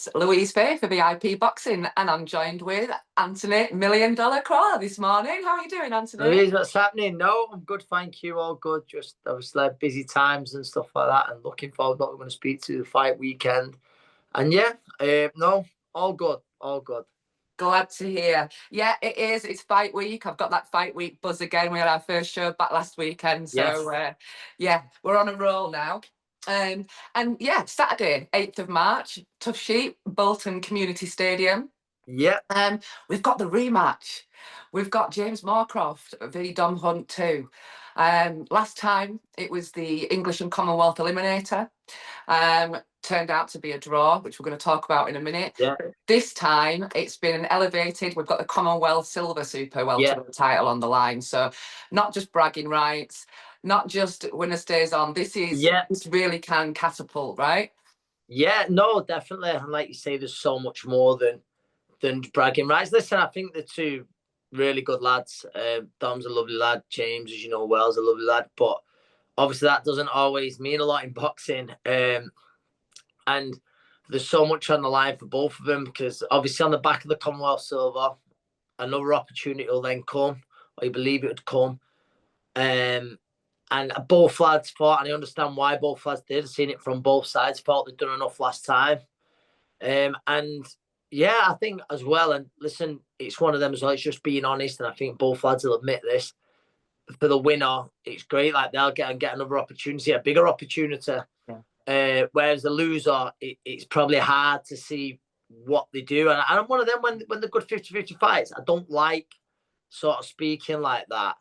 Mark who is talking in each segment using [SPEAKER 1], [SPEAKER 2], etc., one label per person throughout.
[SPEAKER 1] It's Louise Fay for VIP Boxing, and I'm joined with Anthony $1 Million Crolla this morning. How are you doing, Anthony?
[SPEAKER 2] Louise, what's happening? No, I'm good, thank you. All good. Just obviously busy times and stuff like that, and looking forward to what we're going to speak to the fight weekend. And yeah, no, all good, all good.
[SPEAKER 1] Glad to hear. Yeah, it is. It's fight week. I've got that fight week buzz again. We had our first show back last weekend. So,
[SPEAKER 2] Yes.
[SPEAKER 1] yeah, we're on a roll now. And yeah, Saturday, 8th of March, Tough Sheep, Bolton Community Stadium.
[SPEAKER 2] Yeah.
[SPEAKER 1] We've got the rematch. We've got James Moorcroft v Dom Hunt too. Last time it was the English and Commonwealth Eliminator. Turned out to be a draw, which we're going to talk about in a minute.
[SPEAKER 2] Yeah.
[SPEAKER 1] This time it's been elevated. We've got the Commonwealth Silver Super Welterweight title on the line. So not just bragging rights, not just winner stays on. This really can catapult, right?
[SPEAKER 2] Yeah, no, definitely. And like you say, there's so much more than bragging rights. Listen, I think the two really good lads. Dom's a lovely lad. James, as you know well, is a lovely lad. But obviously that doesn't always mean a lot in boxing. And there's so much on the line for both of them, because obviously on the back of the Commonwealth Silver, another opportunity will then come, or you believe it would come. And both lads fought, and I understand why both lads did. I've seen it from both sides. Felt they'd done enough last time. And yeah, I think as well, and listen, it's one of them as well, it's just being honest, and I think both lads will admit this. For the winner, it's great, like they'll get another opportunity, a bigger opportunity. Yeah. Whereas the loser, it's probably hard to see what they do. And I'm one of them, when they're good 50-50 fights, I don't like sort of speaking like that.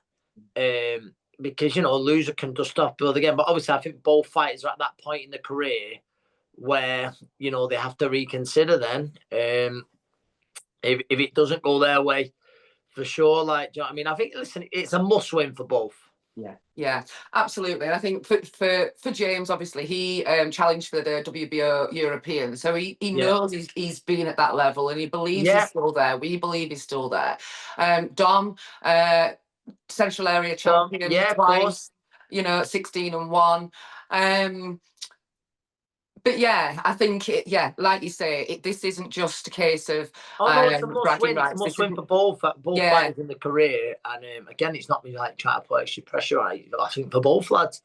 [SPEAKER 2] Because, you know, a loser can dust off, build again. But obviously, I think both fighters are at that point in the career where, you know, they have to reconsider then. If it doesn't go their way, for sure. Like, do you know what I mean? I think, listen, it's a must win for both.
[SPEAKER 1] Yeah, absolutely. And I think for James, obviously, he challenged for the WBO European, so he knows he's been at that level, and he believes he's still there. We believe he's still there. Dom, Central Area champion, twice, you know, 16-1. But yeah, I think like you say, this isn't just a case of
[SPEAKER 2] it's a must win. It's a must win for both fighters in the career. And again, it's not me like trying to put extra pressure on it. I think for both lads,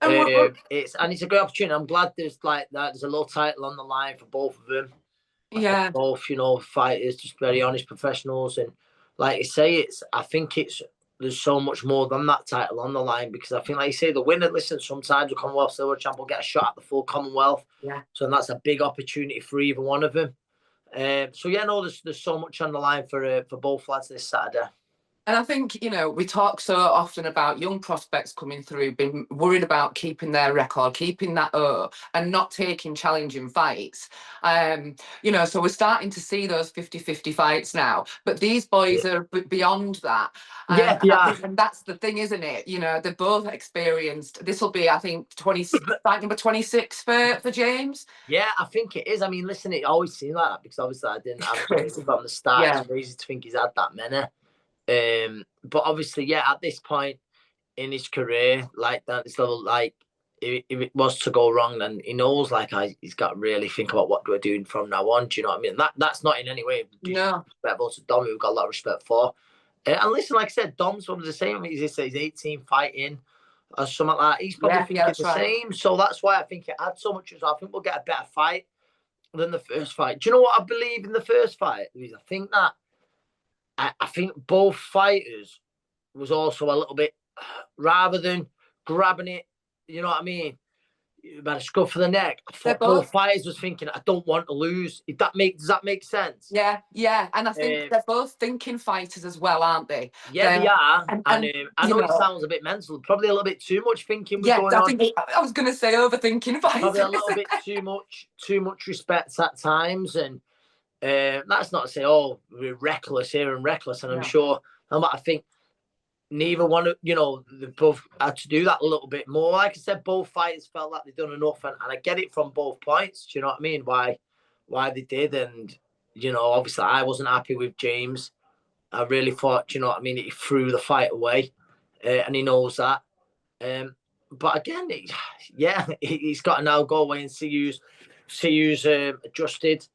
[SPEAKER 2] it's a great opportunity. I'm glad there's like that. There's a little title on the line for both of them.
[SPEAKER 1] Yeah,
[SPEAKER 2] both, you know, fighters, just very honest professionals, and like you say, there's so much more than that title on the line, because I think, like you say, the winner, listen, sometimes the Commonwealth Silver Champ will get a shot at the full Commonwealth.
[SPEAKER 1] Yeah.
[SPEAKER 2] So that's a big opportunity for either one of them. So yeah, no, there's so much on the line for both lads this Saturday.
[SPEAKER 1] And I think, you know, we talk so often about young prospects coming through, being worried about keeping their record, keeping that and not taking challenging fights. You know, so we're starting to see those 50-50 fights now. But these boys are beyond that. And that's the thing, isn't it? You know, they're both experienced. This will be, I think, fight number 26 for James.
[SPEAKER 2] Yeah, I think it is. I mean, listen, it always seemed like that, because obviously I didn't have it from the start. It's crazy to think he's had that many. But obviously, yeah, at this point in his career, like that, this level, like if it was to go wrong, then he knows, like, he's got to really think about what we're doing from now on. Do you know what I mean? That's not in any way disrespectful to Dom, we've got a lot of respect for. And listen, like I said, Dom's one of the same. He's 18 fighting or something like that. He's probably thinking the same. So that's why I think it adds so much. I think we'll get a better fight than the first fight. Do you know what I believe in the first fight? I think that. I think both fighters was also a little bit, rather than grabbing it, you know what I mean, about a scruff for the neck, I thought both fighters was thinking, I don't want to lose. Does that make sense?
[SPEAKER 1] Yeah. And I think they're both thinking fighters as well, aren't they?
[SPEAKER 2] Yeah, they are. And I know it sounds a bit mental, probably a little bit too much thinking was going on.
[SPEAKER 1] I was going to say overthinking fighters.
[SPEAKER 2] Probably a little bit too much respect at times, and that's not to say, we're reckless here and reckless, and I'm sure, I think neither one of, you know, they both had to do that a little bit more. Like I said, both fighters felt like they'd done enough, and I get it from both points. Do you know what I mean? Why they did, and, you know, obviously I wasn't happy with James. I really thought, do you know what I mean, he threw the fight away, and he knows that. But again, he's got to now go away and see who's adjusted.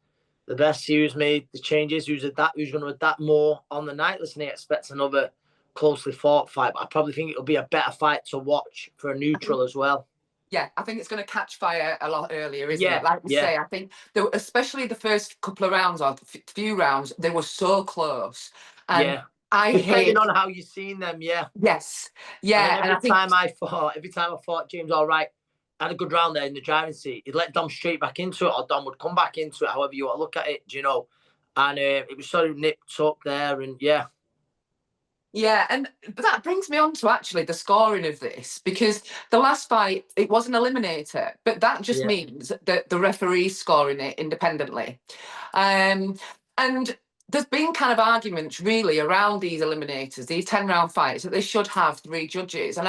[SPEAKER 2] the best. Who's made the changes? Who's going to adapt more on the night? Listen, he expects another closely fought fight, but I probably think it'll be a better fight to watch for a neutral as well.
[SPEAKER 1] Yeah, I think it's going to catch fire a lot earlier, isn't it? Like we
[SPEAKER 2] Yeah.
[SPEAKER 1] say, I think, especially the first couple of rounds or few rounds, they were so close. And
[SPEAKER 2] depending on how you've seen them,
[SPEAKER 1] Yes, yeah.
[SPEAKER 2] And every time I fought James, all right, I had a good round there in the driving seat. He'd let Dom straight back into it, or Dom would come back into it, however you want to look at it, do you know? And it was sort of nipped up there, and
[SPEAKER 1] Yeah, and that brings me on to actually the scoring of this, because the last fight, it was an eliminator, but that just means that the referee's scoring it independently. And there's been kind of arguments really around these eliminators, these 10-round fights, that they should have 3 judges. And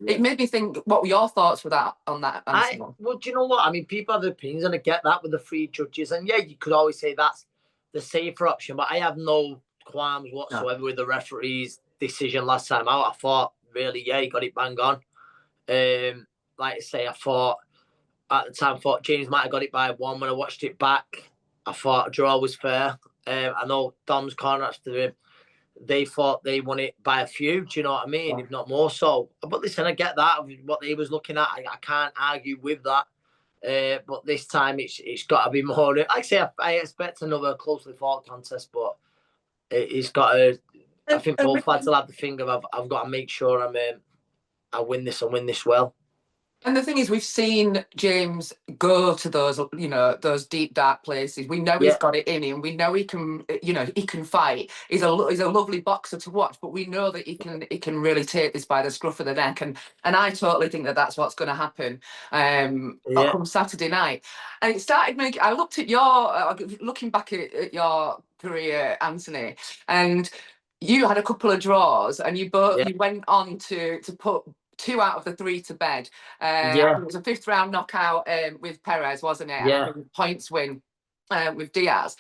[SPEAKER 1] it made me think, what were your thoughts with that on that answer?
[SPEAKER 2] Well, do you know what? I mean, people have opinions, and I get that with the 3 judges. And you could always say that's the safer option, but I have no qualms whatsoever with the referee's decision last time out. I thought, really, he got it bang on. Like I say, I thought at the time, James might have got it by 1. When I watched it back, I thought a draw was fair. I know Dom's corner after him, they thought they won it by a few, do you know what I mean? If not more so. But listen, I get that, what they was looking at. I can't argue with that. But this time it's got to be more. Like I say, I expect another closely fought contest, but it's got to. I think both lads will have the thing of I've got to make sure I win this and win this well.
[SPEAKER 1] And the thing is, we've seen James go to those, those deep, dark places. We know he's got it in him. We know he can, he can fight. He's a lovely boxer to watch, but we know that he can really take this by the scruff of the neck. And I totally think that that's what's going to happen come Saturday night. And it started making. I looked at looking back at your career, Anthony, and you had a couple of draws, and you went on to put 2 out of the 3 to bed. It was a 5th round knockout with Perez, wasn't it? And I think points win with Diaz.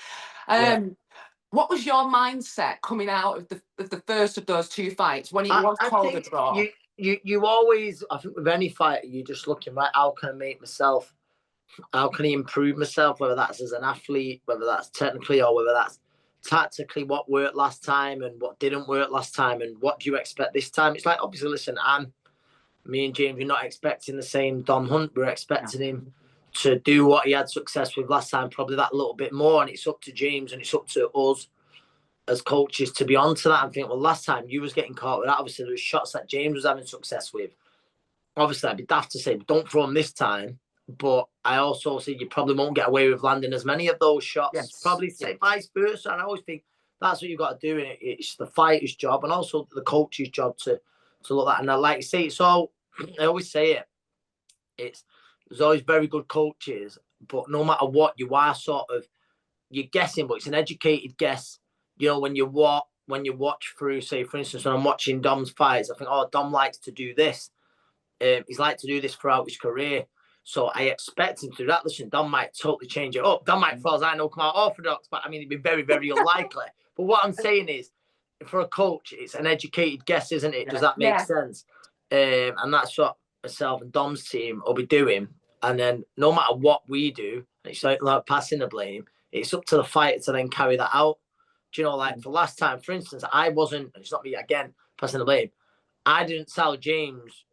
[SPEAKER 1] What was your mindset coming out of the first of those 2 fights when it was called a draw?
[SPEAKER 2] You always, I think with any fight, you're just looking, right, how can I make myself, how can I improve myself, whether that's as an athlete, whether that's technically or whether that's tactically, what worked last time and what didn't work last time, and what do you expect this time? It's like, obviously, listen, me and James, we're not expecting the same Dom Hunt. We're expecting him to do what he had success with last time, probably that little bit more. And it's up to James and it's up to us as coaches to be on to that and think, well, last time you was getting caught with that. Obviously, there was shots that James was having success with. Obviously, I'd be daft to say, don't throw him this time. But I also see you probably won't get away with landing as many of those shots. Probably say vice versa. And I always think that's what you've got to do. And it's the fighter's job and also the coach's job to look at. And I like to say it. So I always say there's always very good coaches, but no matter what, you are you're guessing, but it's an educated guess. When you watch through, say, for instance, when I'm watching Dom's fights, I think, Dom likes to do this. He's liked to do this throughout his career. So I expect him to do that. Listen, Dom might totally change it up. Dom might, for as I know, come out orthodox, but I mean, it'd be very, very unlikely. But what I'm saying is, for a coach, it's an educated guess, isn't it? Does that make sense? And that's what myself and Dom's team will be doing. And then no matter what we do, it's like passing the blame, it's up to the fighter to then carry that out. Do you know, like for last time, for instance, it's not me again passing the blame. I didn't tell James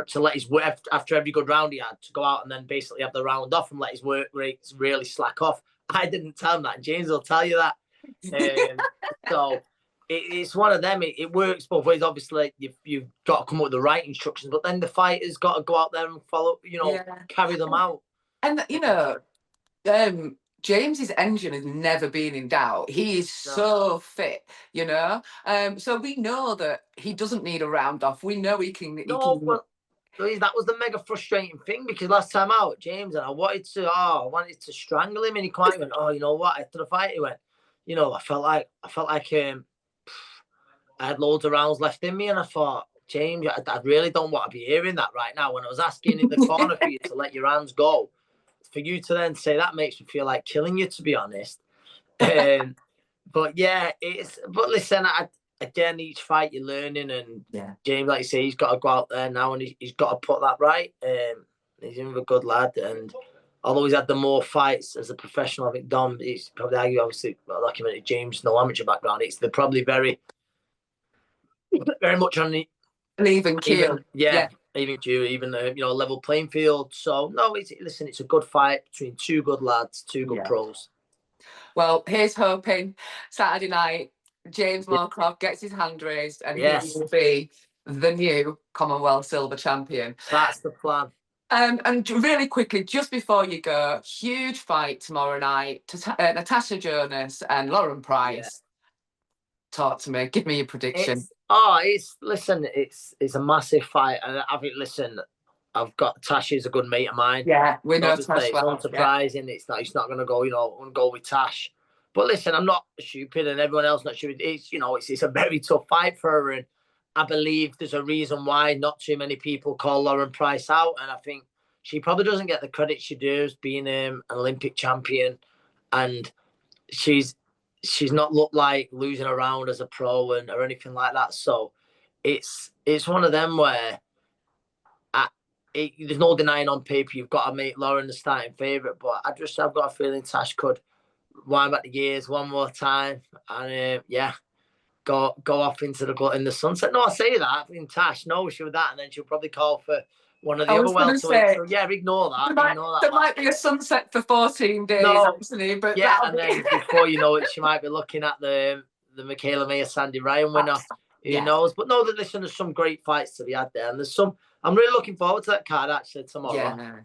[SPEAKER 2] to let his work after every good round he had to go out and then basically have the round off and let his work rates really slack off. I didn't tell him that. James will tell you that. So it's one of them. It works both ways. Obviously, you've got to come up with the right instructions, but then the fighter's got to go out there and follow, carry them out.
[SPEAKER 1] And, James's engine has never been in doubt. He is so fit, So we know that he doesn't need a round off. We know he can.
[SPEAKER 2] Well, that was the mega frustrating thing, because last time out, James, and I wanted to strangle him, and he quite went, you know what? After the fight, he went, I felt like I had loads of rounds left in me, and I thought, James, I really don't want to be hearing that right now. When I was asking in the corner for you to let your hands go, for you to then say that makes me feel like killing you, to be honest. But yeah, but listen, again, each fight you're learning, and James, like you say, he's got to go out there now and he's got to put that right. He's in with a good lad, and although he's had the more fights as a professional, I think Dom, he's probably argue, obviously, documented James, no amateur background. They're probably very much on the
[SPEAKER 1] An even keel.
[SPEAKER 2] even level playing field. So no, it's a good fight between two good lads, two good pros.
[SPEAKER 1] Well, here's hoping Saturday night James Moorcroft gets his hand raised and he will be the new Commonwealth Silver Champion.
[SPEAKER 2] That's the plan.
[SPEAKER 1] And really quickly, just before you go, huge fight tomorrow night. Natasha Jonas and Lauren Price. Yeah. Talk to me. Give me your prediction.
[SPEAKER 2] It's a massive fight, and I think I've got Tasha's a good mate of mine.
[SPEAKER 1] Yeah, we know Tash.
[SPEAKER 2] It's unsurprising. Yeah. It's not going to go. I'm going to go with Tash. But listen, I'm not stupid, and everyone else not stupid. It's a very tough fight for her, and I believe there's a reason why not too many people call Lauren Price out, and I think she probably doesn't get the credit she deserves, being an Olympic champion, and she's not looked like losing a round as a pro or anything like that. So it's one of them where there's no denying on paper you've got to make Lauren the starting favourite, but I've got a feeling Tash could wind back the gears one more time and go off into the sunset. No, I say that. I think Tash knows she'll that, and then she'll probably call for one of the other welterweights. So ignore that.
[SPEAKER 1] There might be a sunset for 14 days, Anthony, but
[SPEAKER 2] then before you know it, she might be looking at the Michaela Mayer Sandy Ryan winner. Who knows? But no, there's some great fights to be had there, and I'm really looking forward to that card actually tomorrow.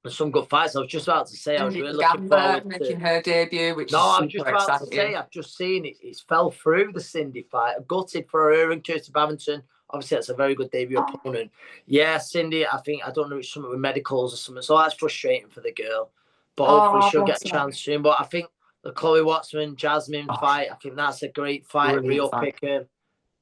[SPEAKER 2] There's some good fights. I was just about to say, I was really looking forward to
[SPEAKER 1] making her debut, which
[SPEAKER 2] I was just about to say, I've just seen it. It's fell through the Cindy fight. I gutted for her and Kirsty Babington. Obviously, that's a very good debut opponent. Yeah, Cindy, I don't know, it's something with medicals or something. So that's frustrating for the girl. But hopefully she'll get a chance soon. But I think the Chloe Watson, Jasmine fight, I think that's a great fight. Real picker.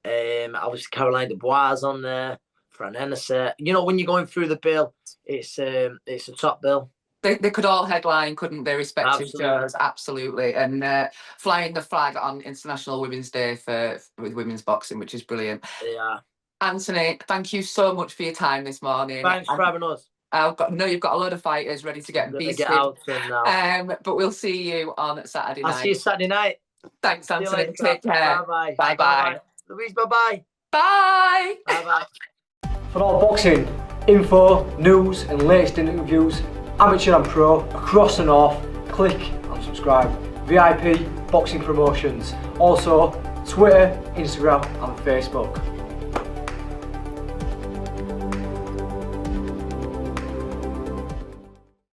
[SPEAKER 2] Obviously, Caroline Dubois on there. Fran Hennessy. When you're going through the bill, it's a top bill.
[SPEAKER 1] They could all headline, couldn't they, respective shows? Absolutely. And flying the flag on International Women's Day with women's boxing, which is brilliant.
[SPEAKER 2] Yeah.
[SPEAKER 1] Anthony, thank you so much for your time this morning.
[SPEAKER 2] Thanks for having us.
[SPEAKER 1] You've got a load of fighters ready to get beasted.
[SPEAKER 2] Get out now.
[SPEAKER 1] But we'll see you on Saturday night.
[SPEAKER 2] I'll see you Saturday night.
[SPEAKER 1] Thanks, Anthony. Take care.
[SPEAKER 2] Bye-bye.
[SPEAKER 1] Bye-bye.
[SPEAKER 2] Louise, bye-bye.
[SPEAKER 1] Bye.
[SPEAKER 2] Bye-bye.
[SPEAKER 3] For all boxing info, news and latest interviews, amateur and pro, across the north, click and subscribe. VIP Boxing Promotions. Also Twitter, Instagram and Facebook.